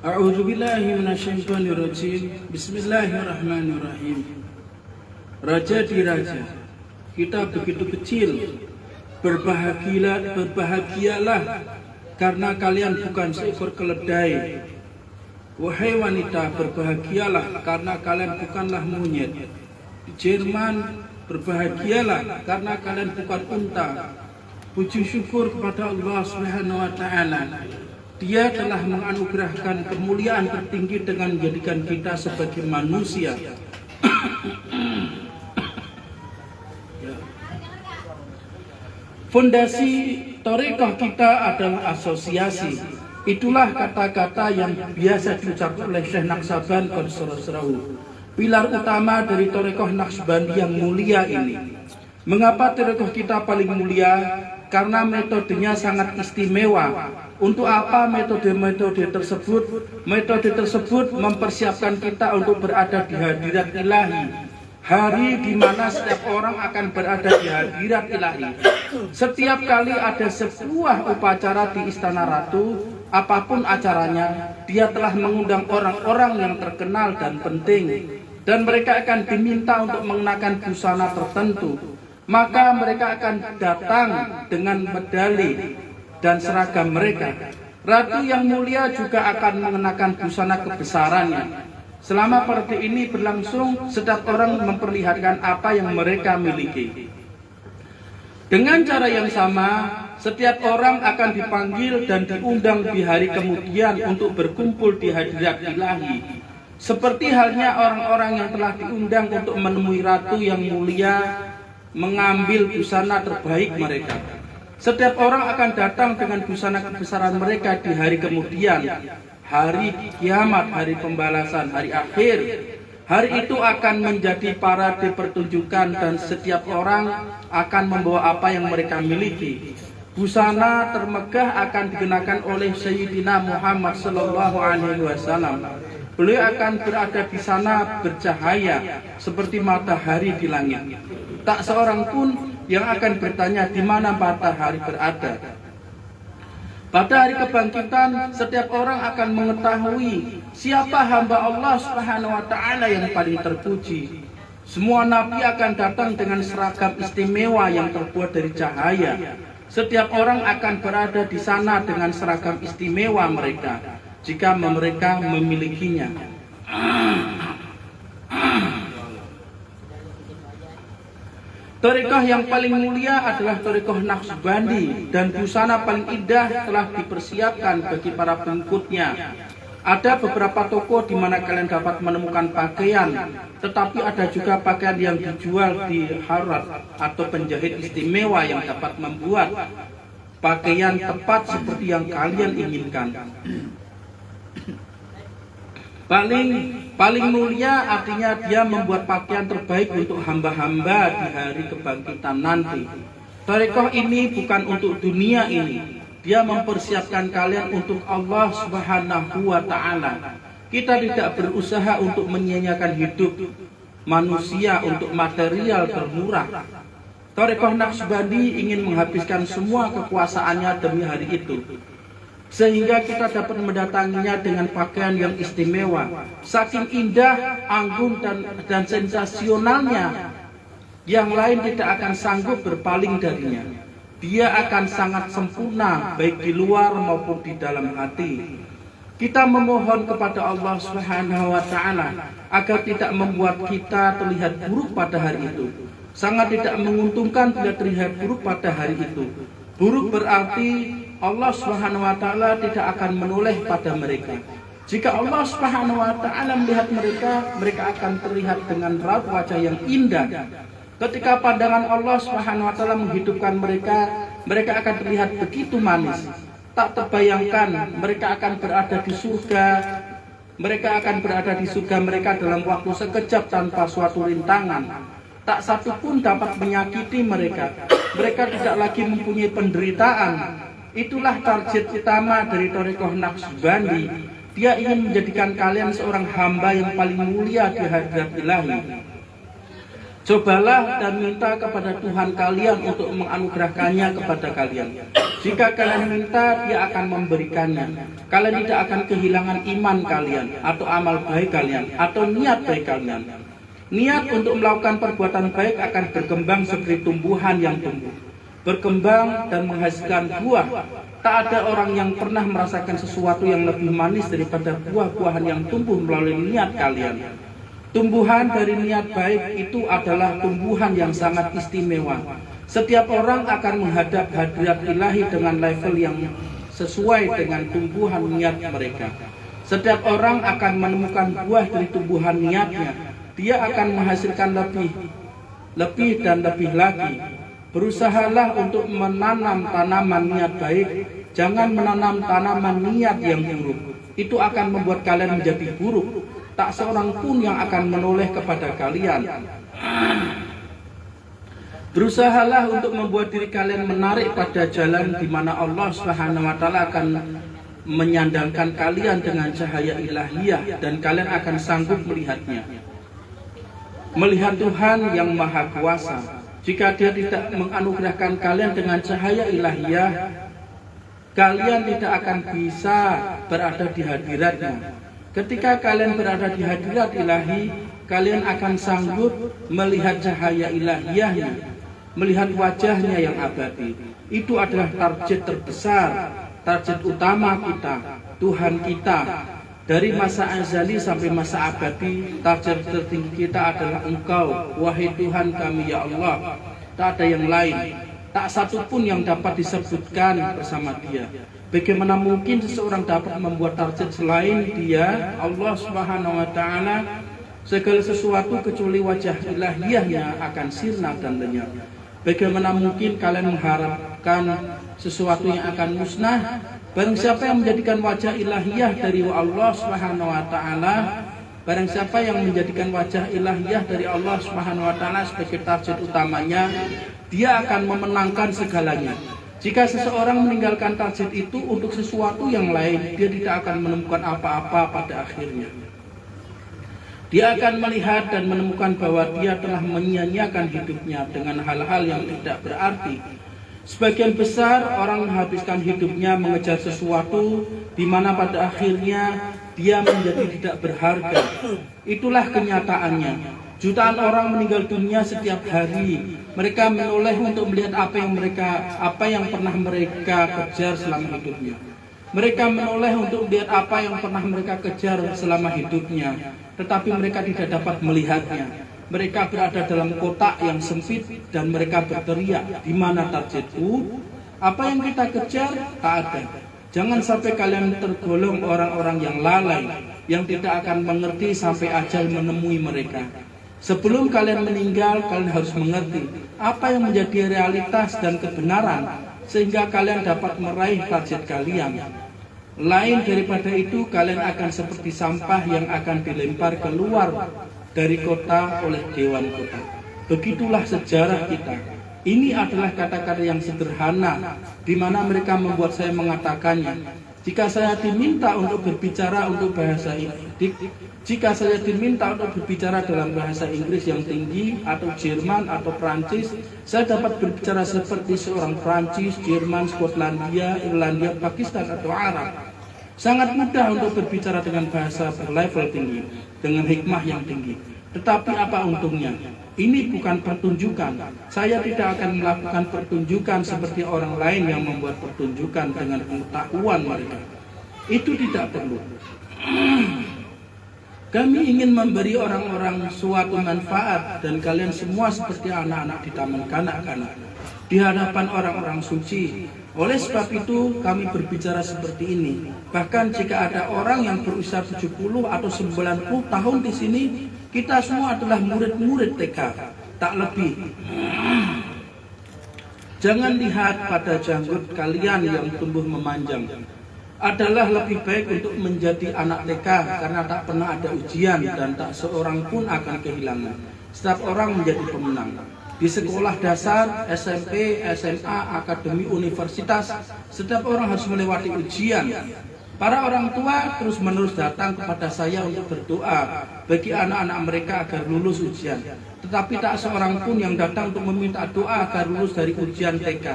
A'udzubillahi minasyaitonirrajim. Bismillahirrahmanirrahim. Raja di raja, kita begitu kecil. Berbahagialah karena kalian bukan seekor keledai. Wahai wanita, berbahagialah karena kalian bukanlah monyet. Di Jerman, berbahagialah karena kalian bukan unta. Puji syukur kepada Allah Subhanahu wa taala. Dia telah menganugerahkan kemuliaan tertinggi dengan menjadikan kita sebagai manusia. Fondasi thariqah kita adalah asosiasi. Itulah kata-kata yang biasa diucapkan oleh Syekh Naqsaban Qadisarasrahu, pilar utama dari thariqah Naqsbandi yang mulia ini. Mengapa thariqah kita paling mulia? Karena metodenya sangat istimewa. Untuk apa metode-metode tersebut? Metode tersebut mempersiapkan kita untuk berada di hadirat ilahi. Hari di mana setiap orang akan berada di hadirat ilahi. Setiap kali ada sebuah upacara di Istana Ratu, apapun acaranya, dia telah mengundang orang-orang yang terkenal dan penting. Dan mereka akan diminta untuk mengenakan busana tertentu. Maka mereka akan datang dengan medali dan seragam mereka. Ratu yang mulia juga akan mengenakan busana kebesarannya. Selama parade ini berlangsung, setiap orang memperlihatkan apa yang mereka miliki. Dengan cara yang sama, setiap orang akan dipanggil dan diundang di hari kemudian untuk berkumpul di hadirat ilahi. Seperti halnya orang-orang yang telah diundang untuk menemui ratu yang mulia, mengambil busana terbaik mereka. Setiap orang akan datang dengan busana kebesaran mereka di hari kemudian, hari kiamat, hari pembalasan, hari akhir. Hari itu akan menjadi parade pertunjukan dan setiap orang akan membawa apa yang mereka miliki. Busana termegah akan dikenakan oleh Sayyidina Muhammad SAW. Beliau akan berada di sana bercahaya seperti matahari di langit. Tak seorang pun yang akan bertanya di mana matahari berada. Pada hari kebangkitan, setiap orang akan mengetahui siapa hamba Allah Subhanahu wa taala yang paling terpuji. Semua nabi akan datang dengan seragam istimewa yang terbuat dari cahaya. Setiap orang akan berada di sana dengan seragam istimewa mereka, jika mereka memilikinya. Thariqah yang paling mulia adalah thariqah Naqsbandi, dan busana paling indah telah dipersiapkan bagi para pengikutnya. Ada beberapa toko di mana kalian dapat menemukan pakaian, tetapi ada juga pakaian yang dijual di Harrat atau penjahit istimewa yang dapat membuat pakaian tepat seperti yang kalian inginkan. Paling mulia artinya dia membuat pakaian terbaik untuk hamba-hamba di hari kebangkitan nanti. Thariqah ini bukan untuk dunia ini. Dia mempersiapkan kalian untuk Allah Subhanahu wa taala. Kita tidak berusaha untuk menyia-nyiakan hidup manusia untuk material termurah. Thariqah Naqsbandi ingin menghabiskan semua kekuasaannya demi hari itu, sehingga kita dapat mendatanginya dengan pakaian yang istimewa. Saking indah, anggun, dan sensasionalnya, yang lain tidak akan sanggup berpaling darinya. Dia akan sangat sempurna, baik di luar maupun di dalam hati. Kita memohon kepada Allah Subhanahu wa taala agar tidak membuat kita terlihat buruk pada hari itu. Sangat tidak menguntungkan bila terlihat buruk pada hari itu. Buruk berarti Allah Subhanahu wa taala tidak akan menoleh pada mereka. Jika Allah Subhanahu wa taala melihat mereka, mereka akan terlihat dengan raut wajah yang indah. Ketika pandangan Allah Subhanahu wa taala menghidupkan mereka, mereka akan terlihat begitu manis. Tak terbayangkan mereka akan berada di surga. Mereka akan berada di surga mereka dalam waktu sekejap tanpa suatu rintangan. Tak satu pun dapat menyakiti mereka. Mereka tidak lagi mempunyai penderitaan. Itulah target utama dari thariqah Naqsbandi. Dia ingin menjadikan kalian seorang hamba yang paling mulia di hadirat ilahi. Cobalah dan minta kepada Tuhan kalian untuk menganugerahkannya kepada kalian. Jika kalian minta, Dia akan memberikannya. Kalian tidak akan kehilangan iman kalian, atau amal baik kalian, atau niat baik kalian. Niat untuk melakukan perbuatan baik akan berkembang seperti tumbuhan yang tumbuh, berkembang dan menghasilkan buah. Tak ada orang yang pernah merasakan sesuatu yang lebih manis daripada buah-buahan yang tumbuh melalui niat kalian. Tumbuhan dari niat baik itu adalah tumbuhan yang sangat istimewa. Setiap orang akan menghadap hadirat ilahi dengan level yang sesuai dengan tumbuhan niat mereka. Setiap orang akan menemukan buah dari tumbuhan niatnya. Dia akan menghasilkan lebih dan lebih lagi. Berusahalah untuk menanam tanaman niat baik. Jangan menanam tanaman niat yang buruk. Itu akan membuat kalian menjadi buruk. Tak seorang pun yang akan menoleh kepada kalian. Berusahalah untuk membuat diri kalian menarik pada jalan di mana Allah Subhanahu wa taala akan menyandangkan kalian dengan cahaya ilahiyah dan kalian akan sanggup melihatnya. Melihat Tuhan yang Maha Kuasa. Jika Dia tidak menganugerahkan kalian dengan cahaya ilahiyah, kalian tidak akan bisa berada di hadirat-Nya. Ketika kalian berada di hadirat ilahi, kalian akan sanggup melihat cahaya ilahiyahnya, melihat wajahnya yang abadi. Itu adalah target terbesar, target utama kita, Tuhan kita. Dari masa azali sampai masa abadi, target tertinggi kita adalah Engkau, wahai Tuhan kami ya Allah. Tak ada yang lain, tak satu pun yang dapat disebutkan bersama Dia. Bagaimana mungkin seseorang dapat membuat target selain Dia, Allah Subhanahu wa taala? Segala sesuatu kecuali wajah ilahiyahnya akan sirna dan lenyap. Bagaimana mungkin kalian mengharapkan sesuatu yang akan musnah? Barang siapa yang menjadikan wajah ilahiyah dari Allah Subhanahu wa taala, barang siapa yang menjadikan wajah ilahiyah dari Allah Subhanahu wa taala sebagai target utamanya, dia akan memenangkan segalanya. Jika seseorang meninggalkan target itu untuk sesuatu yang lain, dia tidak akan menemukan apa-apa pada akhirnya. Dia akan melihat dan menemukan bahwa dia telah menyia-nyiakan hidupnya dengan hal-hal yang tidak berarti. Sebagian besar orang menghabiskan hidupnya mengejar sesuatu di mana pada akhirnya dia menjadi tidak berharga. Itulah kenyataannya. Jutaan orang meninggal dunia setiap hari. Mereka menoleh untuk melihat apa yang pernah mereka kejar selama hidupnya. Mereka menoleh untuk melihat apa yang pernah mereka kejar selama hidupnya, tetapi mereka tidak dapat melihatnya. Mereka berada dalam kotak yang sempit dan mereka berteriak, di mana targetku? Apa yang kita kejar? Tak ada. Jangan sampai kalian tergolong orang-orang yang lalai, yang tidak akan mengerti sampai ajal menemui mereka. Sebelum kalian meninggal, kalian harus mengerti apa yang menjadi realitas dan kebenaran, sehingga kalian dapat meraih target kalian. Lain daripada itu, kalian akan seperti sampah yang akan dilempar keluar dari kota oleh dewan kota. Begitulah sejarah kita. Ini adalah kata-kata yang sederhana, di mana mereka membuat saya mengatakannya. Jika saya diminta untuk berbicara dalam bahasa Inggris yang tinggi, atau Jerman, atau Prancis, saya dapat berbicara seperti seorang Prancis, Jerman, Skotlandia, Irlandia, Pakistan, atau Arab. Sangat mudah untuk berbicara dengan bahasa berlevel tinggi, dengan hikmah yang tinggi. Tetapi apa untungnya? Ini bukan pertunjukan. Saya tidak akan melakukan pertunjukan seperti orang lain yang membuat pertunjukan dengan pengetahuan mereka. Itu tidak perlu. Kami ingin memberi orang-orang suatu manfaat, dan kalian semua seperti anak-anak di taman kanak-kanak, di hadapan orang-orang suci. Oleh sebab itu kami berbicara seperti ini. Bahkan jika ada orang yang berusia 70 atau 90 tahun di sini, kita semua adalah murid-murid TK, tak lebih. Jangan lihat pada janggut kalian yang tumbuh memanjang. Adalah lebih baik untuk menjadi anak TK karena tak pernah ada ujian dan tak seorang pun akan kehilangan. Setiap orang menjadi pemenang. Di sekolah dasar, SMP, SMA, akademi, universitas, setiap orang harus melewati ujian. Para orang tua terus-menerus datang kepada saya untuk berdoa bagi anak-anak mereka agar lulus ujian. Tetapi tak seorang pun yang datang untuk meminta doa agar lulus dari ujian TK.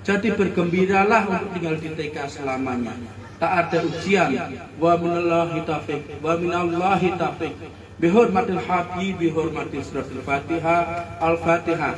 Jadi bergembiralah untuk tinggal di TK selamanya. Tak ada ujian. Wa minallahi taufiq. Wa minallahi taufiq. Bihurmatil habib, bihurmatil suratul Fatihah. Al-Fatihah.